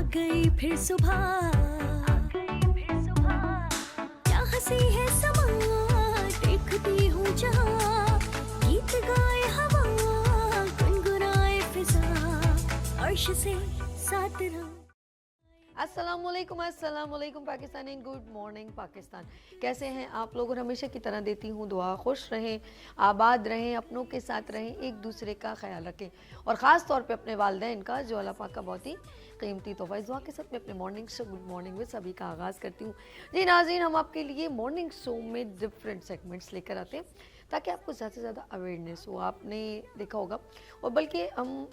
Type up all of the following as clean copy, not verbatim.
गई फिर सुबह, क्या हंसी है समा, देखती हूँ जहाँ, गीत गाए हवा, गुनगुनाए फिजा, अर्श से साथ रहा। अस्सलामुअलैकुम Pakistan and good morning Pakistan. कैसे हैं आप लोग? और हमेशा की तरह देती हूँ दुआ, खुश रहें, आबाद रहें, अपनों के साथ रहें, एक दूसरे का ख्याल रखें और ख़ास तौर पे अपने वालिदैन का जो अल्लाह पाक का बहुत ही कीमती तोहफ़ा। इस दुआ के साथ मैं अपने मॉर्निंग शो गुड मॉर्निंग में सभी का आगाज़ करती हूँ। जी नाज़रीन, हम आपके लिए मॉर्निंग शो में डिफरेंट सेगमेंट्स लेकर आते हैं ताकि आपको ज़्यादा से ज़्यादा अवेयरनेस हो। आपने देखा होगा, और बल्कि हम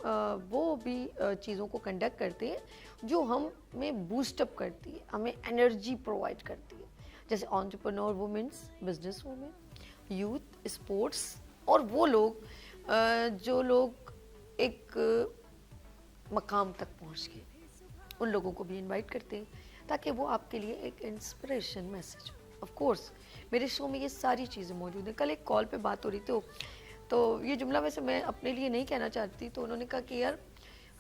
वो भी चीज़ों को कंडक्ट करते हैं जो हमें बूस्टअप करती है, हमें एनर्जी प्रोवाइड करती है, जैसे entrepreneur women's, business women, youth, sports और वो लोग जो लोग एक मकाम तक पहुंच गए, उन लोगों को भी इनवाइट करते हैं ताकि वो आपके लिए एक इंस्पिरेशन मैसेज हो। ऑफ कोर्स मेरे शो में ये सारी चीज़ें मौजूद हैं। कल एक कॉल पे बात हो रही थी, तो ये जुमला वैसे मैं अपने लिए नहीं कहना चाहती, तो उन्होंने कहा कि यार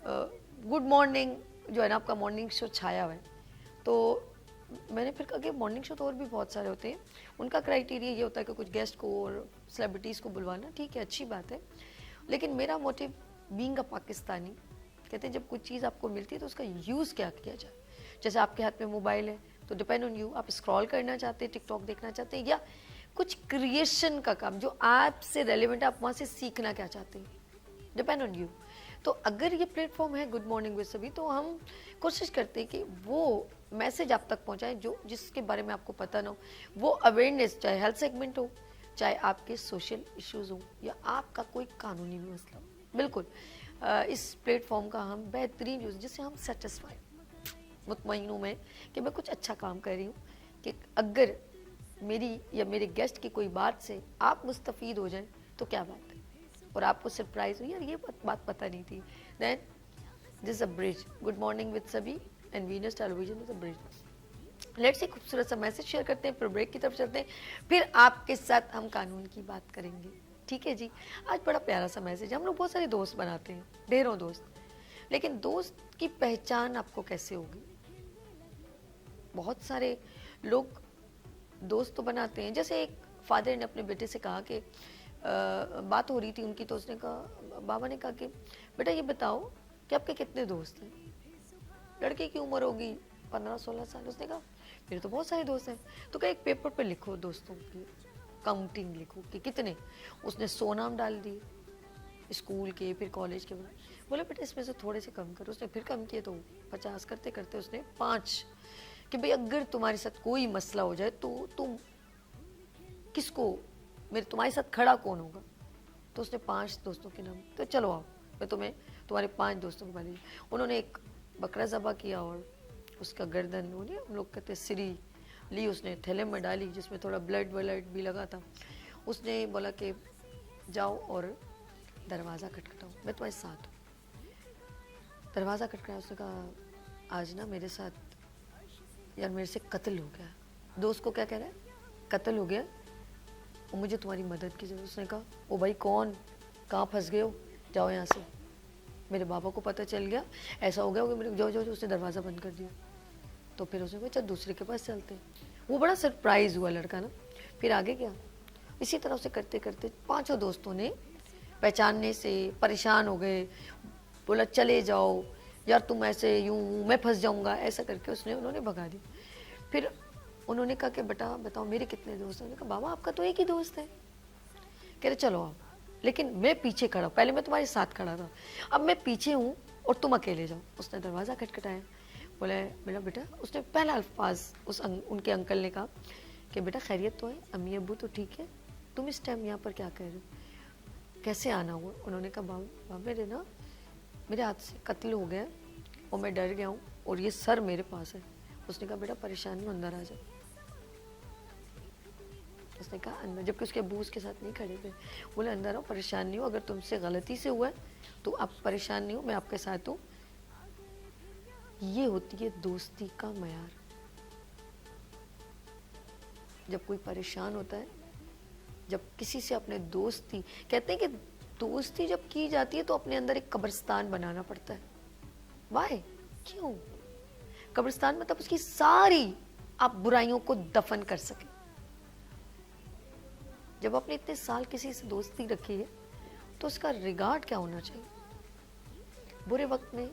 गुड मॉर्निंग जो है ना, आपका मॉर्निंग शो छाया हुआ है। तो मैंने फिर कहा कि मॉर्निंग शो तो और भी बहुत सारे होते हैं, उनका क्राइटेरिया ये होता है कि कुछ गेस्ट को और सेलिब्रिटीज़ को बुलवाना, ठीक है, अच्छी बात है, लेकिन मेरा मोटिव बीइंग अ पाकिस्तानी, कहते हैं जब कुछ चीज़ आपको मिलती है तो उसका यूज़ क्या किया जाए। जैसे आपके हाथ में मोबाइल है तो डिपेंड ऑन यू, आप स्क्रॉल करना चाहते हैं, टिकटॉक देखना चाहते हैं, या कुछ क्रिएशन का काम जो आपसे रेलिवेंट है, आप वहाँ से सीखना क्या चाहते हैं, डिपेंड ऑन यू। तो अगर ये प्लेटफॉर्म है गुड मॉर्निंग विद सभी, तो हम कोशिश करते हैं कि वो मैसेज आप तक पहुंचाएं जो जिसके बारे में आपको पता ना हो, वो अवेयरनेस, चाहे हेल्थ सेगमेंट हो, चाहे आपके सोशल इश्यूज हो, या आपका कोई कानूनी भी मसला हो। बिल्कुल इस प्लेटफॉर्म का हम बेहतरीन यूज़, जिससे हम सेटिस्फाई मुतमईन हूँ मैं कि मैं कुछ अच्छा काम कर रही हूँ, कि अगर मेरी या मेरे गेस्ट की कोई बात से आप मुस्तफ़ीद हो जाएं तो क्या बात है, और आपको सरप्राइज हो यार ये बात पता नहीं थी, then this a bridge. Good morning with सभी and Venus television is a bridge. Let's एक खूबसूरत सा मैसेज शेयर करते हैं, फिर ब्रेक की तरफ चलते हैं, फिर आपके साथ हम कानून की बात करेंगे। ठीक है जी, आज बड़ा प्यारा सा मैसेज। हम लोग बहुत सारे दोस्त बनाते हैं, ढेरों दोस्त, लेकिन दोस्त की पहचान आपको कैसे होगी? बहुत सारे लोग दोस्त तो बनाते हैं, जैसे एक फादर ने अपने बेटे से कहा कि बात हो रही थी उनकी, तो उसने कहा, बाबा ने कहा कि बेटा ये बताओ कि आपके कितने दोस्त हैं? लड़के की उम्र होगी 15-16 साल। उसने कहा मेरे तो बहुत सारे दोस्त हैं। तो कहा एक पेपर पे लिखो दोस्तों की काउंटिंग, लिखो कि कितने। उसने 100 नाम डाल दिए, स्कूल के, फिर कॉलेज के। बोले बेटा इसमें से थोड़े से कम करो। उसने फिर कम किए तो 50, करते करते उसने 5, कि भाई अगर तुम्हारे साथ कोई मसला हो जाए तो तुम किसको, मेरे तुम्हारे साथ खड़ा कौन होगा? तो उसने 5 दोस्तों के नाम, तो चलो आओ मैं तुम्हें तुम्हारे 5 दोस्तों के बारे में। उन्होंने एक बकरा ज़बा किया और उसका गर्दन, उन्हें हम लोग कहते सिरी ली, उसने थैले में डाली जिसमें थोड़ा ब्लड व्लड भी लगा था। उसने बोला कि जाओ और दरवाज़ा खटखटाओ, मैं तुम्हारे साथ हूँ। दरवाज़ा खटखटाया, उसने कहा आज ना मेरे साथ यार मेरे से कत्ल हो गया। दोस्त को क्या कह रहा है? कत्ल हो गया और मुझे तुम्हारी मदद की जरूरत। उसने कहा ओ भाई कौन, कहाँ फंस गए हो, जाओ यहाँ से, मेरे बाबा को पता चल गया, ऐसा हो गया होगा मेरे, जाओ जाओ। उसने दरवाज़ा बंद कर दिया। तो फिर उसने कहा चल दूसरे के पास चलते। वो बड़ा सरप्राइज़ हुआ लड़का ना, फिर आगे गया। इसी तरह से करते करते 5 दोस्तों ने पहचानने से परेशान हो गए, बोला चले जाओ यार तुम ऐसे यूँ, मैं फंस जाऊँगा, ऐसा करके उन्होंने भगा दिया। फिर उन्होंने कहा कि बेटा बताओ मेरे कितने दोस्त हैं? उन्होंने कहा बाबा आपका तो एक ही दोस्त है। कह रहे चलो आओ, लेकिन मैं पीछे खड़ा हूँ, पहले मैं तुम्हारे साथ खड़ा था, अब मैं पीछे हूँ और तुम अकेले जाओ। उसने दरवाज़ा खटखटाया, बोले मेरा बेटा, उसने पहला अल्फाज उनके अंकल ने कहा कि बेटा खैरियत तो है, अम्मी अब्बू तो ठीक है, तुम इस टाइम यहाँ पर क्या कर रहे हो, कैसे आना हुआ? उन्होंने कहा बाबा मेरे ना, मेरे हाथ से कत्ल हो गया और मैं डर गया हूँ और ये सर मेरे पास है। उसने कहा बेटा परेशान नहीं, अंदर आ जाओ। उसने कहा अंदर, जबकि उसके अब्बू उसके साथ नहीं खड़े थे। बोले अंदर आओ, परेशान नहीं हो, अगर तुमसे गलती से हुआ है तो आप परेशान नहीं हो, मैं आपके साथ हूँ। ये होती है दोस्ती का मयार। जब कोई परेशान होता है, जब किसी से अपने दोस्ती, कहते हैं कि दोस्ती जब की जाती है तो अपने अंदर एक कब्रिस्तान बनाना पड़ता है। वाई, क्यों? कब्रिस्तान मतलब उसकी सारी आप बुराइयों को दफन कर सकें। जब आपने इतने साल किसी से दोस्ती रखी है तो उसका रिगार्ड क्या होना चाहिए। बुरे वक्त में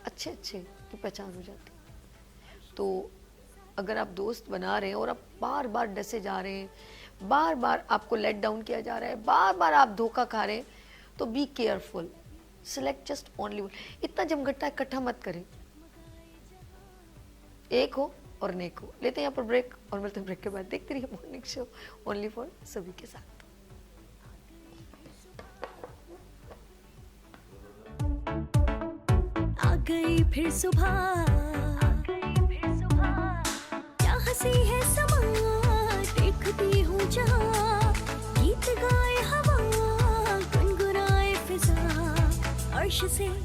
अच्छे अच्छे की पहचान हो जाती है। तो अगर आप दोस्त बना रहे हैं और आप बार बार डसे जा रहे हैं, बार बार आपको लेट डाउन किया जा रहा है, बार बार आप धोखा खा रहे हैं, तो be careful, select just only one. इतना जमघट्टा इकट्ठा मत करें, एक हो और नेक हो। लेते हैं यहाँ पर ब्रेक और मिलते हैं ब्रेक के बाद। देखते रहिए मॉर्निंग शो ओनली फॉर सभी के साथ। आ गई फिर सुबह, क्या हंसी है समा, देखती हूँ जहाँ, गीत गाए हवा, गुनगुनाए फिजा, अर्श से